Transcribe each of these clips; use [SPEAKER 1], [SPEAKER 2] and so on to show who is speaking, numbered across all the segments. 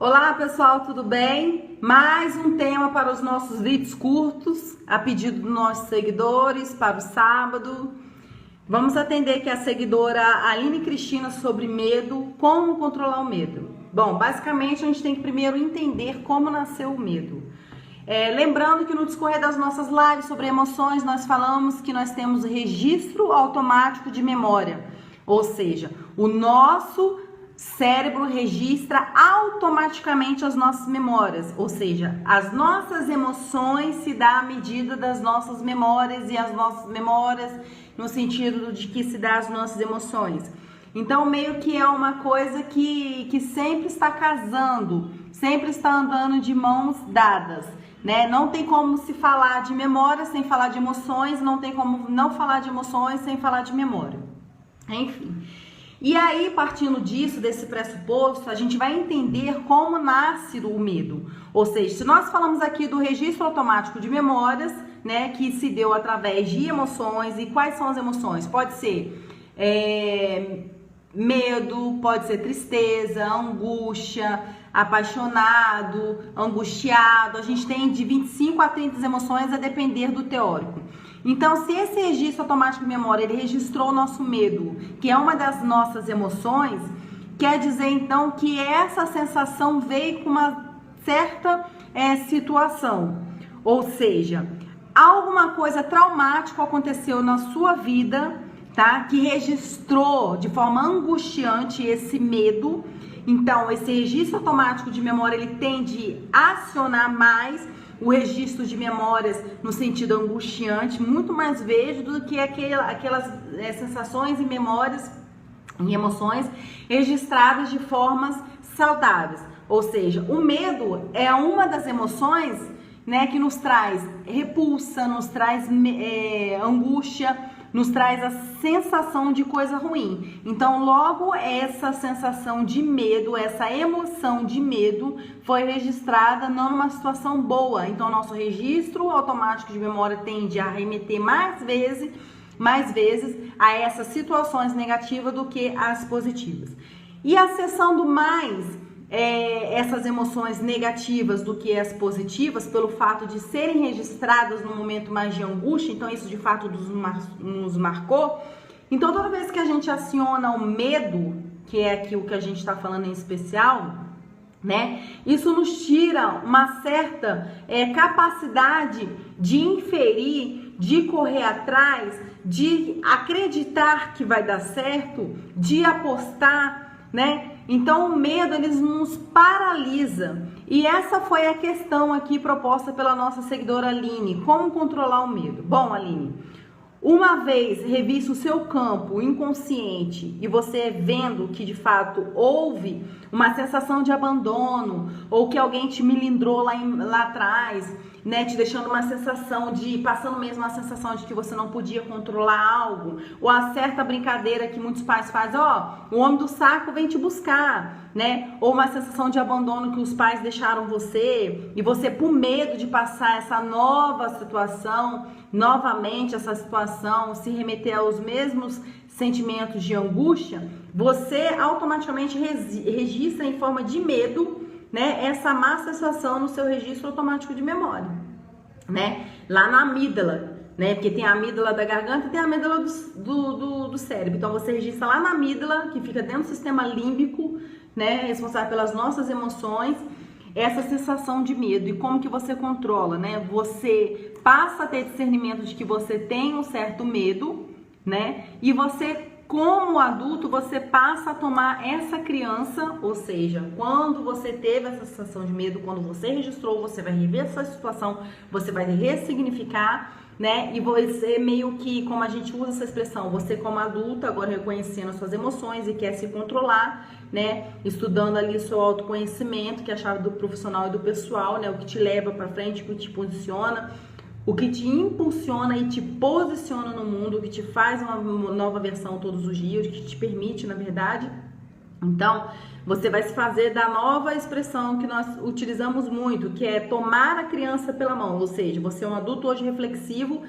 [SPEAKER 1] Olá pessoal, tudo bem? Mais um tema para os nossos vídeos curtos, a pedido dos nossos seguidores para o sábado. Vamos atender aqui a seguidora Aline Cristina sobre medo, como controlar o medo. Bom, basicamente a gente tem que primeiro entender como nasceu o medo. Lembrando que no discorrer das nossas lives sobre emoções, nós falamos que nós temos registro automático de memória, ou seja, o nosso cérebro registra automaticamente as nossas memórias, ou seja, as nossas emoções se dá à medida das nossas memórias e as nossas memórias no sentido de que se dá as nossas emoções. Então, meio que é uma coisa que sempre está casando, sempre está andando de mãos dadas, né? Não tem como se falar de memória sem falar de emoções, não tem como não falar de emoções sem falar de memória. Enfim. E aí, partindo disso, desse pressuposto, a gente vai entender como nasce o medo. Ou seja, se nós falamos aqui do registro automático de memórias, né, que se deu através de emoções, e quais são as emoções? Pode ser medo, pode ser tristeza, angústia, apaixonado, angustiado. A gente tem de 25 a 30 emoções a depender do teórico. Então, se esse registro automático de memória, ele registrou o nosso medo, que é uma das nossas emoções, quer dizer, então, que essa sensação veio com uma certa situação. Ou seja, alguma coisa traumática aconteceu na sua vida, tá? Que registrou de forma angustiante esse medo. Então, esse registro automático de memória, ele tende a acionar mais o registro de memórias no sentido angustiante, muito mais vezes do que aquelas sensações e memórias e emoções registradas de formas saudáveis. Ou seja, o medo é uma das emoções, né, que nos traz repulsa, nos traz angústia, nos traz a sensação de coisa ruim. Então, logo essa sensação de medo, essa emoção de medo foi registrada não numa situação boa. Então, nosso registro automático de memória tende a remeter mais vezes a essas situações negativas do que as positivas. E acessando mais essas emoções negativas do que as positivas, pelo fato de serem registradas no momento mais de angústia, então isso de fato nos marcou. Então, toda vez que a gente aciona o medo, que é aqui o que a gente está falando em especial, né? Isso nos tira uma certa capacidade de inferir, de correr atrás, de acreditar que vai dar certo, de apostar, né? Então, o medo, ele nos paralisa. E essa foi a questão aqui proposta pela nossa seguidora Aline. Como controlar o medo? Bom, Aline, uma vez revisto o seu campo inconsciente e você vendo que de fato houve uma sensação de abandono ou que alguém te melindrou lá atrás, né, te deixando uma sensação de, passando mesmo a sensação de que você não podia controlar algo, ou a certa brincadeira que muitos pais fazem, o homem do saco vem te buscar, né, ou uma sensação de abandono que os pais deixaram você, e você, por medo de passar essa nova situação, novamente essa situação, se remeter aos mesmos sentimentos de angústia, você automaticamente registra em forma de medo, né, essa má sensação no seu registro automático de memória, né, lá na amígdala, né, porque tem a amígdala da garganta e tem a amígdala do cérebro. Então você registra lá na amígdala, que fica dentro do sistema límbico, né, responsável pelas nossas emoções, essa sensação de medo. E como que você controla, né? Você passa a ter discernimento de que você tem um certo medo, né, e você, como adulto, você passa a tomar essa criança, ou seja, quando você teve essa sensação de medo, quando você registrou, você vai rever essa situação, você vai ressignificar, né? E você meio que, como a gente usa essa expressão, você como adulta, agora reconhecendo as suas emoções e quer se controlar, né? Estudando ali o seu autoconhecimento, que é a chave do profissional e do pessoal, né? O que te leva para frente, o que te posiciona, o que te impulsiona e te posiciona no mundo, o que te faz uma nova versão todos os dias, o que te permite, na verdade. Então, você vai se fazer da nova expressão que nós utilizamos muito, que é tomar a criança pela mão. Ou seja, você é um adulto hoje reflexivo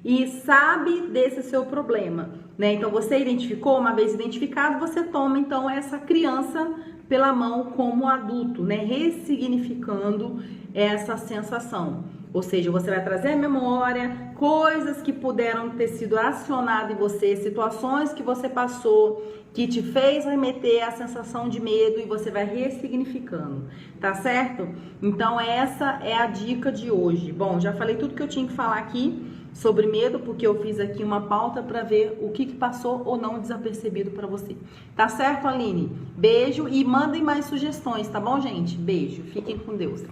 [SPEAKER 1] e sabe desse seu problema, né? Então, você identificou, uma vez identificado, você toma, então, essa criança pela mão como adulto, né? Ressignificando essa sensação. Ou seja, você vai trazer à memória coisas que puderam ter sido acionadas em você, situações que você passou, que te fez remeter à sensação de medo, e você vai ressignificando, tá certo? Então essa é a dica de hoje. Bom, já falei tudo que eu tinha que falar aqui sobre medo, porque eu fiz aqui uma pauta para ver o que passou ou não desapercebido para você. Tá certo, Aline? Beijo e mandem mais sugestões, tá bom, gente? Beijo. Fiquem com Deus.